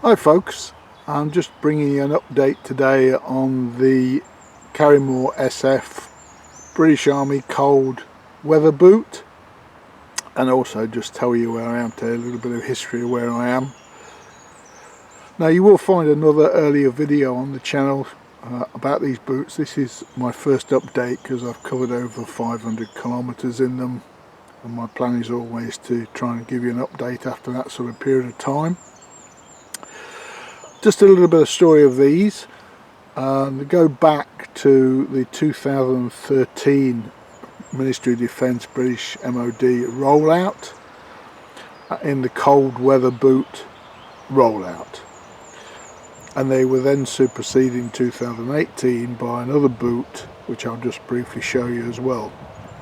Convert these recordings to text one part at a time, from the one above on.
Hi folks, I'm just bringing you an update today on the Karrimor SF British Army cold weather boot, and also just tell you where I am today, a little bit of history of where I am. Now you will find another earlier video on the channel about these boots. This is my first update because I've covered over 500 kilometers in them, and my plan is always to try and give you an update after that sort of period of time. Just a little bit of story of these. They go back to the 2013 Ministry of Defence British MOD rollout in the cold weather boot rollout, and they were then superseded in 2018 by another boot which I'll just briefly show you as well,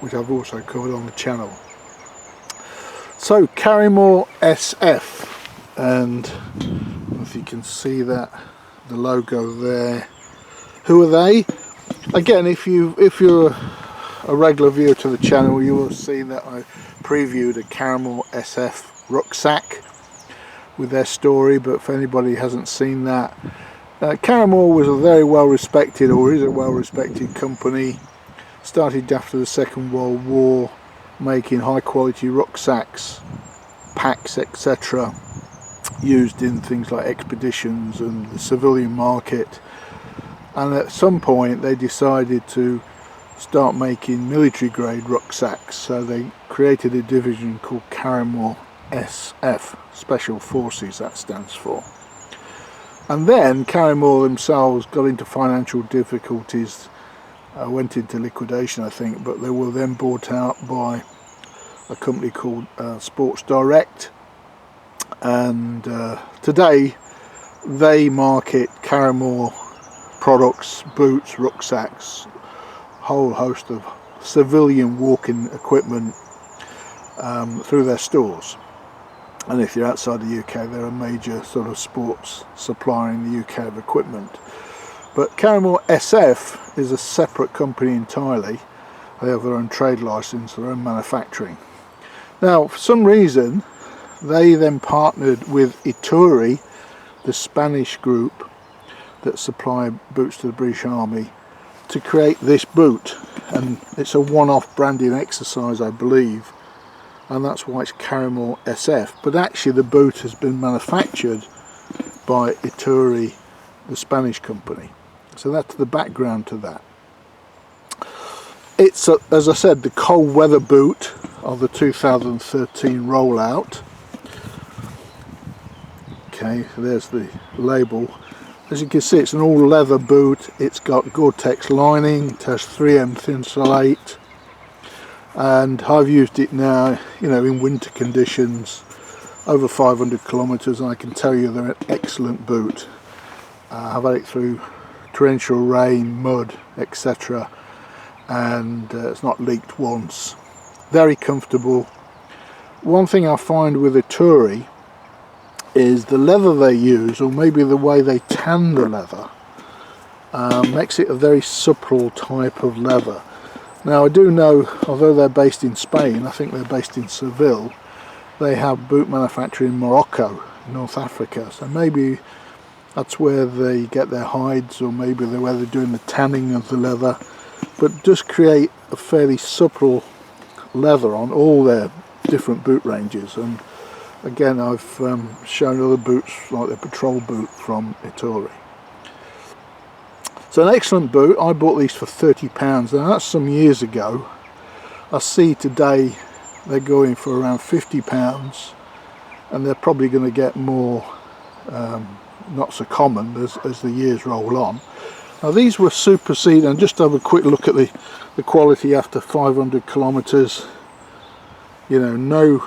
which I've also covered on the channel. So Karrimor SF, and if you can see that, the logo there. Who are they? Again, if you're a regular viewer to the channel, you will have seen that I previewed a Karrimor SF rucksack with their story, but for anybody who hasn't seen that, Karrimor was a very well respected, or is a well respected company, started after the Second World War, making high quality rucksacks, packs, etc., used in things like expeditions and the civilian market. And at some point they decided to start making military grade rucksacks, so they created a division called Karrimor SF, Special Forces, that stands for. And then Karrimor themselves got into financial difficulties, went into liquidation I think, but they were then bought out by a company called Sports Direct, and today they market Karrimor products, boots, rucksacks, whole host of civilian walking equipment through their stores. And if you're outside the UK, they're a major sort of sports supplier in the UK of equipment. But Karrimor SF is a separate company entirely. They have their own trade license, their own manufacturing. Now for some reason they then partnered with Ituri, the Spanish group that supply boots to the British Army, to create this boot, and it's a one-off branding exercise I believe, and that's why it's Karrimor SF, but actually the boot has been manufactured by Ituri, the Spanish company. So that's the background to that. It's as I said, the cold weather boot of the 2013 rollout. Okay, there's the label. As you can see, it's an all leather boot. It's got Gore-Tex lining, it has 3M Thinsulate, and I've used it now, you know, in winter conditions, over 500 kilometers, and I can tell you they're an excellent boot. I've had it through torrential rain, mud, etc., and it's not leaked once. Very comfortable. One thing I find with Ituri is the leather they use, or maybe the way they tan the leather, makes it a very supple type of leather. Now I do know, although they're based in Spain, I think they're based in Seville, they have boot manufacturing in Morocco, North Africa, so maybe that's where they get their hides, or maybe where they're doing the tanning of the leather, but just create a fairly supple leather on all their different boot ranges. And again, I've shown other boots like the patrol boot from Ituri. So an excellent boot. I bought these for £30. Now that's some years ago. I see today they're going for around £50, and they're probably going to get more not so common as the years roll on. Now these were superseded, and just have a quick look at the quality after 500 kilometers. You know, no,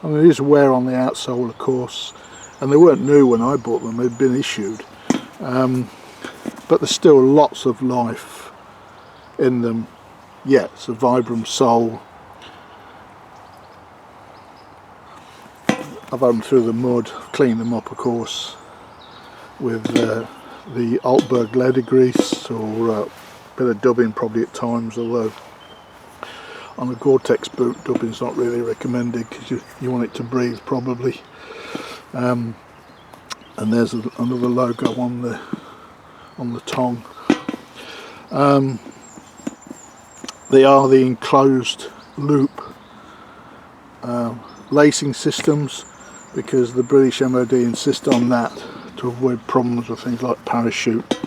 I mean, there is wear on the outsole of course, and they weren't new when I bought them, they'd been issued, but there's still lots of life in them. Yeah, it's a Vibram sole. I've had them through the mud, cleaned them up of course with the Altberg leather grease, or a bit of dubbing probably at times, although on a Gore-Tex boot dubbing's not really recommended because you want it to breathe probably. and there's another logo on the tongue. They are the enclosed loop lacing systems, because the British MOD insist on that to avoid problems with things like parachute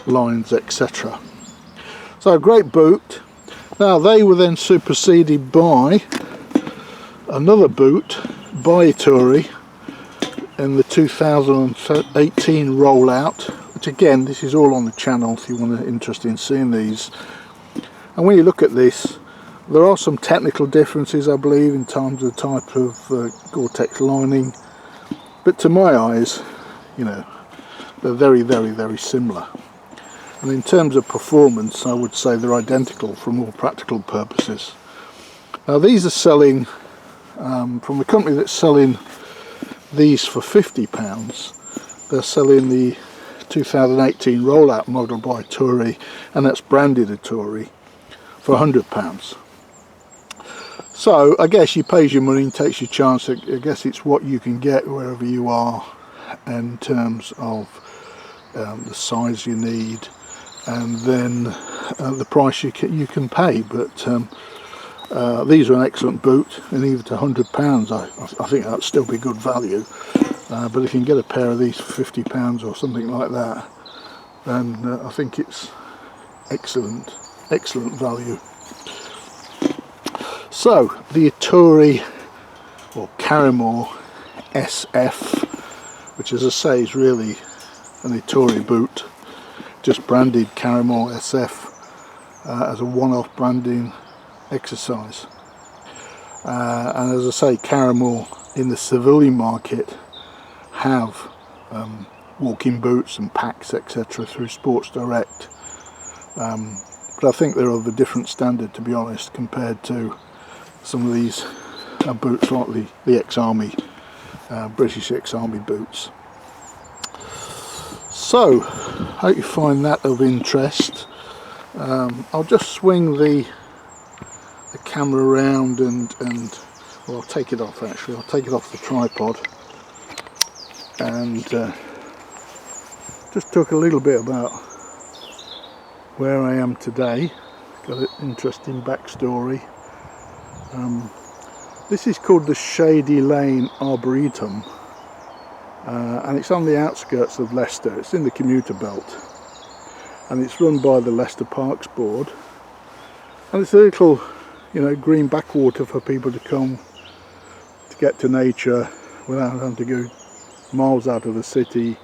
lines, etc. So a great boot. Now they were then superseded by another boot by Ituri in the 2018 rollout, which again, this is all on the channel if you want to interested in seeing these. And when you look at this, there are some technical differences, I believe, in terms of the type of Gore-Tex lining, but to my eyes, you know, they're very, very, very similar. And in terms of performance, I would say they're identical for all practical purposes. Now these are selling, from the company that's selling these for £50, they're selling the 2018 rollout model by Ituri, and that's branded Ituri, for £100. So I guess you pays your money and takes your chance. I guess it's what you can get wherever you are in terms of the size you need, and then the price you can pay. But these are an excellent boot, and even to £100, I think that'd still be good value. But if you can get a pair of these for £50 or something like that, then I think it's excellent value. So the Ituri or Karrimor SF, which as I say is really an Ituri boot, just branded Karrimor SF as a one-off branding exercise. And as I say, Karrimor in the civilian market have walking boots and packs, etc., through Sports Direct. But I think they're of a different standard, to be honest, compared to some of these boots like the ex-army, British ex-army boots. So, hope you find that of interest. I'll just swing the camera around and well, I'll take it off actually. I'll take it off the tripod and just talk a little bit about where I am today. Got an interesting backstory. This is called the Shady Lane Arboretum, and it's on the outskirts of Leicester. It's in the commuter belt, and it's run by the Leicester Parks Board, and it's a little, you know, green backwater for people to come to get to nature without having to go miles out of the city,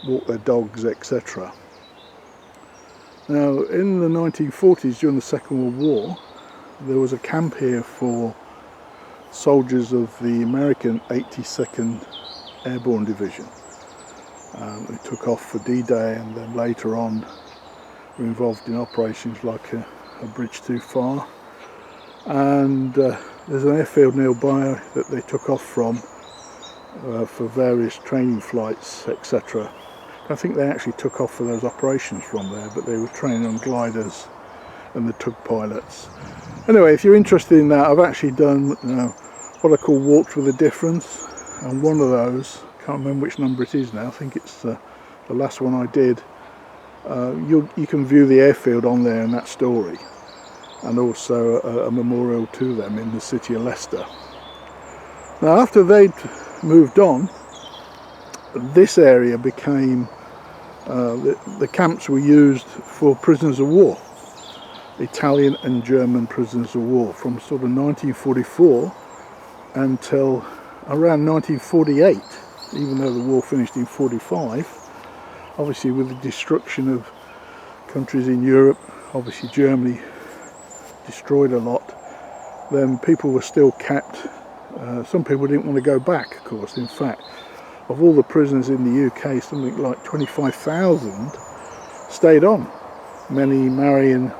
walk their dogs, etc. Now in the 1940s, during the Second World War, there was a camp here for soldiers of the American 82nd Airborne Division. They took off for D-Day, and then later on were involved in operations like a Bridge Too Far. And there's an airfield nearby that they took off from for various training flights, etc. I think they actually took off for those operations from there, but they were training on gliders and the tug pilots. Anyway, if you're interested in that, I've actually done what I call walks with a difference, and one of those, can't remember which number it is now, I think it's the last one I did. You can view the airfield on there in that story, and also a memorial to them in the city of Leicester. Now after they'd moved on, this area became, the camps were used for prisoners of war, Italian and German prisoners of war, from sort of 1944 until around 1948, even though the war finished in 45. Obviously with the destruction of countries in Europe, obviously Germany destroyed a lot, then people were still kept. Some people didn't want to go back, of course. In fact, of all the prisoners in the UK, something like 25,000 stayed on, many marrying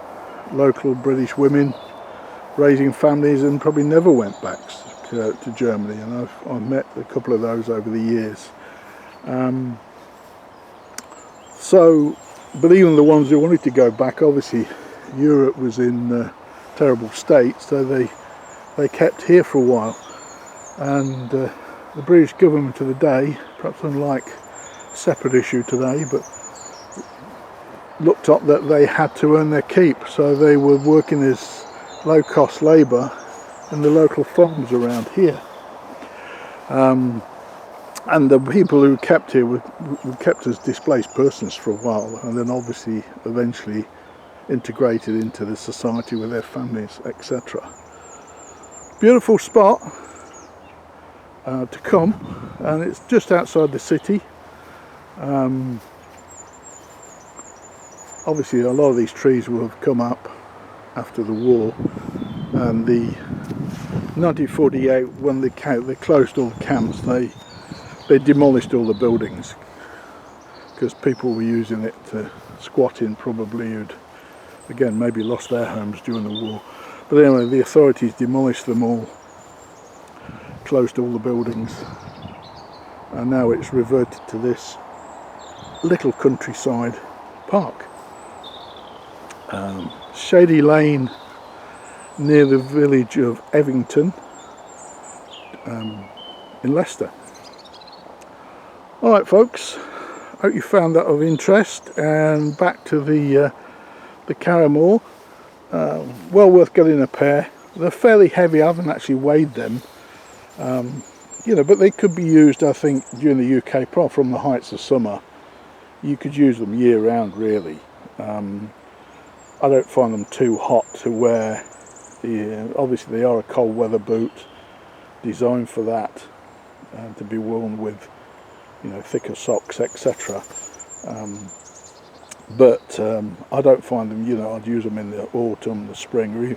local British women, raising families, and probably never went back to Germany. And I've met a couple of those over the years. But even the ones who wanted to go back, obviously Europe was in terrible state, so they kept here for a while. And the British government of the day, perhaps unlike a separate issue today, but looked up that they had to earn their keep, so they were working as low-cost labour in the local farms around here. And the people who kept here were kept as displaced persons for a while, and then obviously eventually integrated into the society with their families, etc. Beautiful spot to come, and it's just outside the city. Obviously a lot of these trees will have come up after the war, and the 1948, when they closed all the camps, they demolished all the buildings because people were using it to squat in, probably, who'd again maybe lost their homes during the war. But anyway, the authorities demolished them all, closed all the buildings, and now it's reverted to this little countryside park. Shady Lane, near the village of Evington in Leicester. Alright folks, hope you found that of interest, and back to the Karrimor. Well worth getting a pair. They're fairly heavy, I haven't actually weighed them, you know, but they could be used, I think, during the UK, apart from the heights of summer. You could use them year round, really. I don't find them too hot to wear. Obviously they are a cold weather boot, designed for that, to be worn with, you know, thicker socks, etc. But I don't find them, you know, I'd use them in the autumn, the spring.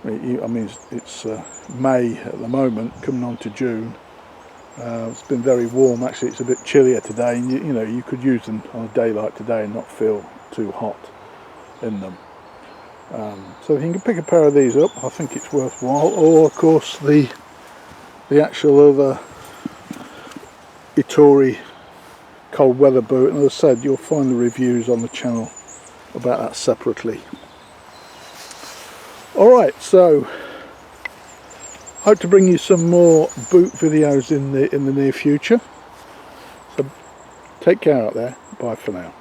I mean, it's May at the moment, coming on to June. It's been very warm, actually. It's a bit chillier today, and you know, you could use them on a day like today and not feel too hot in them. So if you can pick a pair of these up, I think it's worthwhile. Or of course the actual other Ittori cold weather boot, and as I said, you'll find the reviews on the channel about that separately. Alright, so hope to bring you some more boot videos in the near future. So take care out there. Bye for now.